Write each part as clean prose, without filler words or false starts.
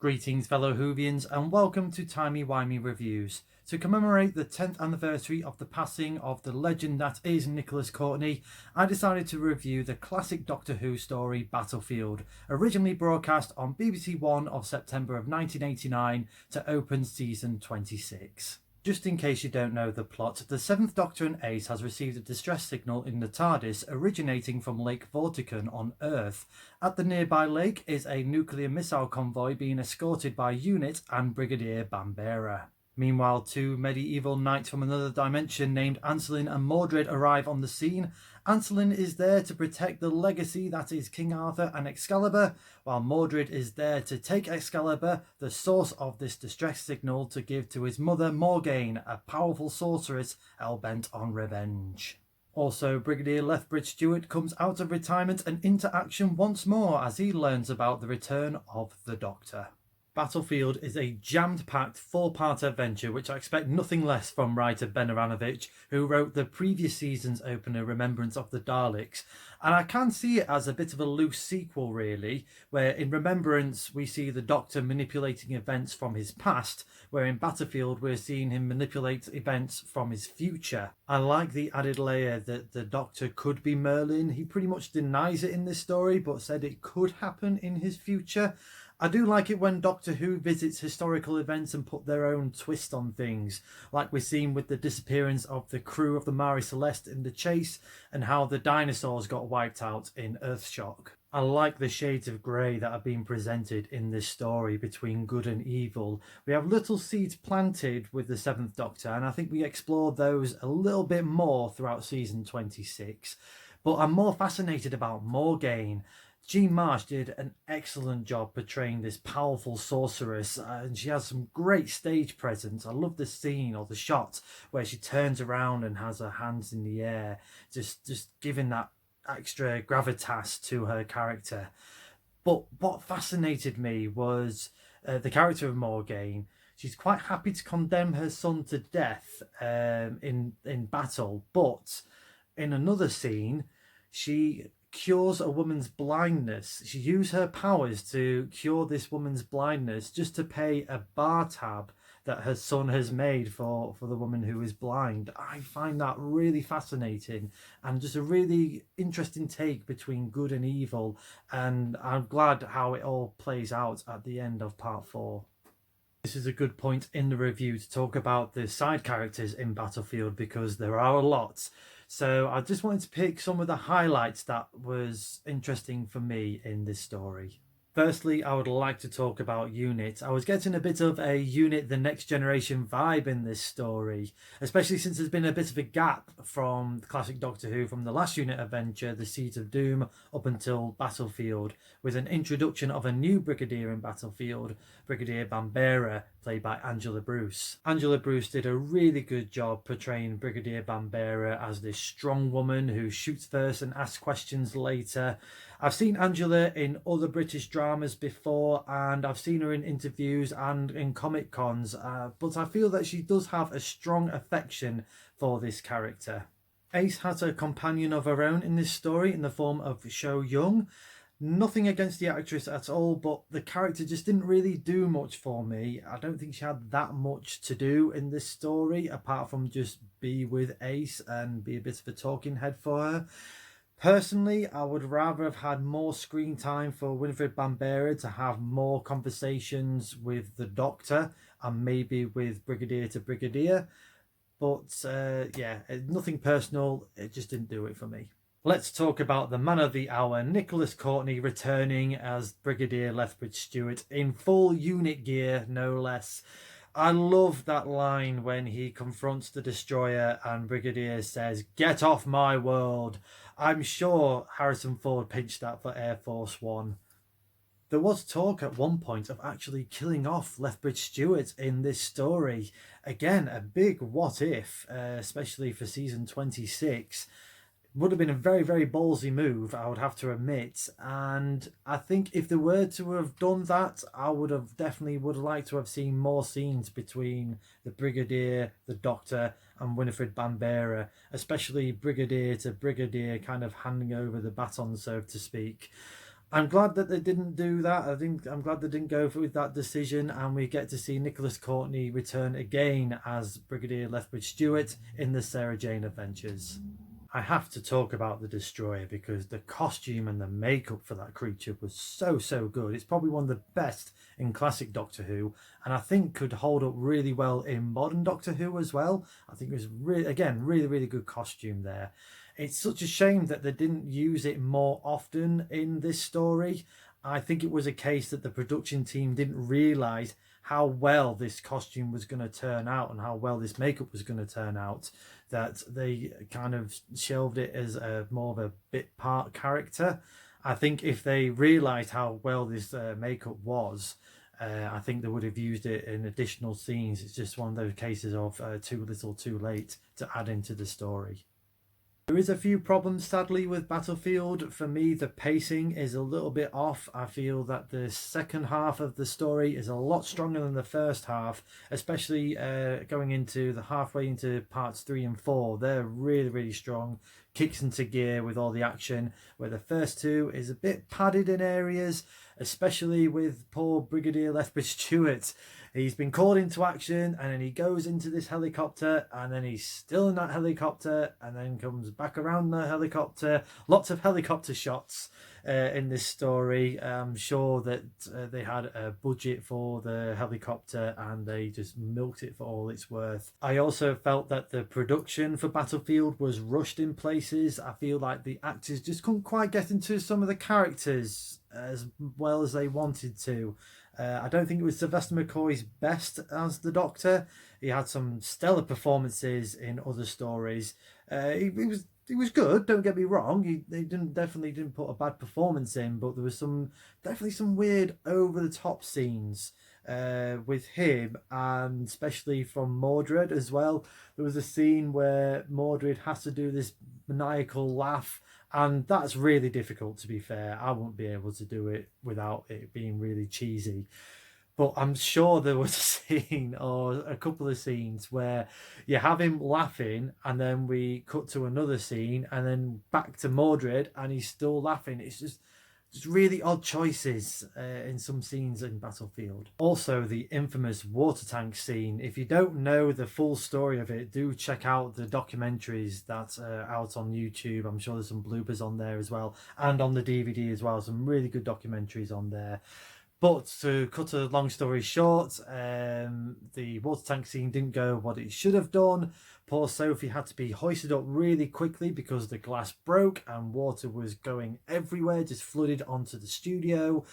Greetings fellow Whovians and welcome to Timey Wimey Reviews. To commemorate the 10th anniversary of the passing of the legend that is Nicholas Courtney, I decided to review the classic Doctor Who story Battlefield, originally broadcast on BBC One of September of 1989 to open season 26. Just in case you don't know the plot, the 7th Doctor and Ace has received a distress signal in the TARDIS originating from Lake Vortigern on Earth. At the nearby lake is a nuclear missile convoy being escorted by UNIT and Brigadier Bambera. Meanwhile, two medieval knights from another dimension named Anselin and Mordred arrive on the scene. Anselin is there to protect the legacy that is King Arthur and Excalibur, while Mordred is there to take Excalibur, the source of this distress signal, to give to his mother Morgaine, a powerful sorceress hell-bent on revenge. Also, Brigadier Lethbridge Stewart comes out of retirement and into action once more as he learns about the return of the Doctor. Battlefield is a jammed-packed four-part adventure which I expect nothing less from writer Ben Aranovich, who wrote the previous season's opener Remembrance of the Daleks, and I can see it as a bit of a loose sequel really, where in Remembrance we see the Doctor manipulating events from his past, where in Battlefield we're seeing him manipulate events from his future. I like the added layer that the Doctor could be Merlin. He pretty much denies it in this story but said it could happen in his future. I do like it when Doctor Who visits historical events and put their own twist on things, like we're seeing with the disappearance of the crew of the Marie Celeste in The Chase and how the dinosaurs got wiped out in Earthshock. I like the shades of grey that are being presented in this story between good and evil. We have little seeds planted with the 7th Doctor, and I think we explore those a little bit more throughout season 26. But I'm more fascinated about Morgaine. Jean Marsh did an excellent job portraying this powerful sorceress, and she has some great stage presence. I love the scene or the shot where she turns around and has her hands in the air, just giving that extra gravitas to her character. But what fascinated me was the character of Morgaine. She's quite happy to condemn her son to death in battle, but in another scene, she cures a woman's blindness. She used her powers to cure this woman's blindness just to pay a bar tab that her son has made for the woman who is blind. I find that really fascinating and just a really interesting take between good and evil, and I'm glad how it all plays out at the end of part 4. This is a good point in the review to talk about the side characters in Battlefield because there are a lot. So I just wanted to pick some of the highlights that was interesting for me in this story. Firstly, I would like to talk about UNIT. I was getting a bit of a UNIT The Next Generation vibe in this story, especially since there's been a bit of a gap from the classic Doctor Who, from the last UNIT adventure, The Seeds of Doom, up until Battlefield, with an introduction of a new Brigadier in Battlefield, Brigadier Bambera, played by Angela Bruce. Angela Bruce did a really good job portraying Brigadier Bambera as this strong woman who shoots first and asks questions later. I've seen Angela in other British dramas before, and I've seen her in interviews and in Comic Cons, but I feel that she does have a strong affection for this character. Ace has a companion of her own in this story in the form of Sho Young. Nothing against the actress at all, but the character just didn't really do much for me. I don't think she had that much to do in this story, apart from just be with Ace and be a bit of a talking head for her. Personally, I would rather have had more screen time for Winifred Bambera to have more conversations with the Doctor and maybe with Brigadier to Brigadier. But yeah, nothing personal, it just didn't do it for me. Let's talk about the man of the hour, Nicholas Courtney, returning as Brigadier Lethbridge Stewart in full unit gear, no less. I love that line when he confronts the destroyer and Brigadier says, "Get off my world." I'm sure Harrison Ford pinched that for Air Force One. There was talk at one point of actually killing off Lethbridge Stewart in this story. Again, a big what if, especially for season 26. Would have been a very, very ballsy move, I would have to admit. And I think if they were to have done that, I would have definitely would like to have seen more scenes between the Brigadier, the Doctor, and Winifred Bambera, especially Brigadier to Brigadier, kind of handing over the baton, so to speak. I'm glad that they didn't do that. I'm glad they didn't go with that decision, and we get to see Nicholas Courtney return again as Brigadier Lethbridge Stewart in the Sarah Jane Adventures. I have to talk about the Destroyer because the costume and the makeup for that creature was so good. It's probably one of the best in classic Doctor Who, and I think could hold up really well in modern Doctor Who as well. I think it was really good costume there. It's such a shame that they didn't use it more often in this story. I think it was a case that the production team didn't realise how well this costume was going to turn out and how well this makeup was going to turn out, that they kind of shelved it as more of a bit part character. I think if they realised how well this makeup was, I think they would have used it in additional scenes. It's just one of those cases of too little too late to add into the story. There is a few problems, sadly, with Battlefield. For me, the pacing is a little bit off. I feel that the second half of the story is a lot stronger than the first half, especially going into the halfway into parts 3 and 4. They're really strong, kicks into gear with all the action, where the first two is a bit padded in areas, especially with poor Brigadier Lethbridge Stewart. He's been called into action, and then he goes into this helicopter, and then he's still in that helicopter, and then comes back around the helicopter. Lots of helicopter shots in this story. I'm sure that they had a budget for the helicopter, and they just milked it for all it's worth. I also felt that the production for Battlefield was rushed in places. I feel like the actors just couldn't quite get into some of the characters as well as they wanted to. I don't think it was Sylvester McCoy's best as the Doctor. He had some stellar performances in other stories. He was good. Don't get me wrong. He definitely didn't put a bad performance in, but there was definitely some weird over the top scenes with him, and especially from Mordred as well. There was a scene where Mordred has to do this maniacal laugh, and that's really difficult, to be fair. I won't be able to do it without it being really cheesy. But I'm sure there was a scene or a couple of scenes where you have him laughing, and then we cut to another scene, and then back to Mordred, and he's still laughing. It's just really odd choices in some scenes in Battlefield. Also, the infamous water tank scene. If you don't know the full story of it, do check out the documentaries that are out on YouTube. I'm sure there's some bloopers on there as well, and on the DVD as well. Some really good documentaries on there. But to cut a long story short, the water tank scene didn't go what it should have done. Poor Sophie had to be hoisted up really quickly because the glass broke and water was going everywhere, just flooded onto the studio.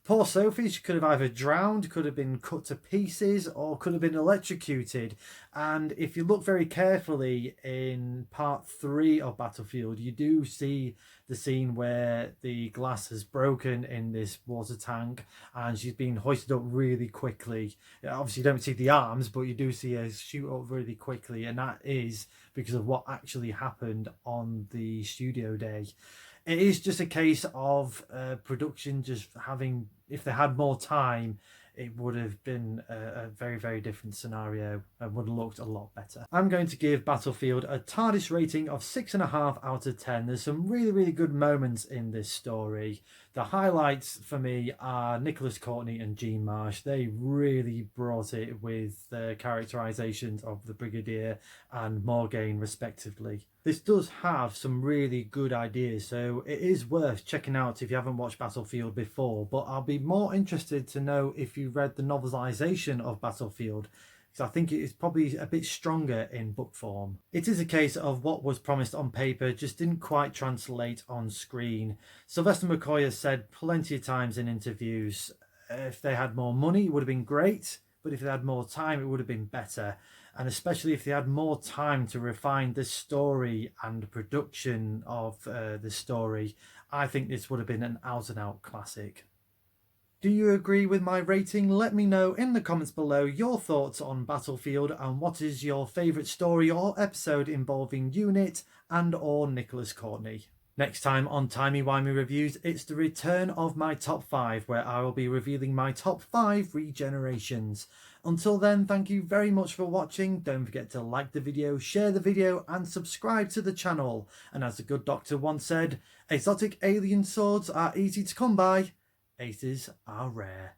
Poor Sophie, she could have either drowned, could have been cut to pieces, or could have been electrocuted. And if you look very carefully in part 3 of Battlefield, you do see the scene where the glass has broken in this water tank and she's been hoisted up really quickly. Obviously, you don't see the arms, but you do see her shoot up really quickly, and that is because of what actually happened on the studio day. It is just a case of production just having, if they had more time, it would have been a very different scenario and would have looked a lot better. I'm going to give Battlefield a TARDIS rating of 6.5 out of 10. There's some really good moments in this story. The highlights for me are Nicholas Courtney and Jean Marsh. They really brought it with the characterizations of the Brigadier and Morgaine respectively. This does have some really good ideas, so it is worth checking out if you haven't watched Battlefield before. But I'll be more interested to know if you read the novelisation of Battlefield, because I think it is probably a bit stronger in book form. It is a case of what was promised on paper just didn't quite translate on screen. Sylvester McCoy has said plenty of times in interviews, if they had more money it would have been great, but if they had more time it would have been better. And especially if they had more time to refine the story and production of the story, I think this would have been an out-and-out classic. Do you agree with my rating? Let me know in the comments below your thoughts on Battlefield and what is your favourite story or episode involving Unit and or Nicholas Courtney. Next time on Timey Wimey Reviews, it's the return of my top 5, where I will be revealing my top 5 regenerations. Until then, thank you very much for watching. Don't forget to like the video, share the video, and subscribe to the channel. And as the good doctor once said, exotic alien swords are easy to come by, aces are rare.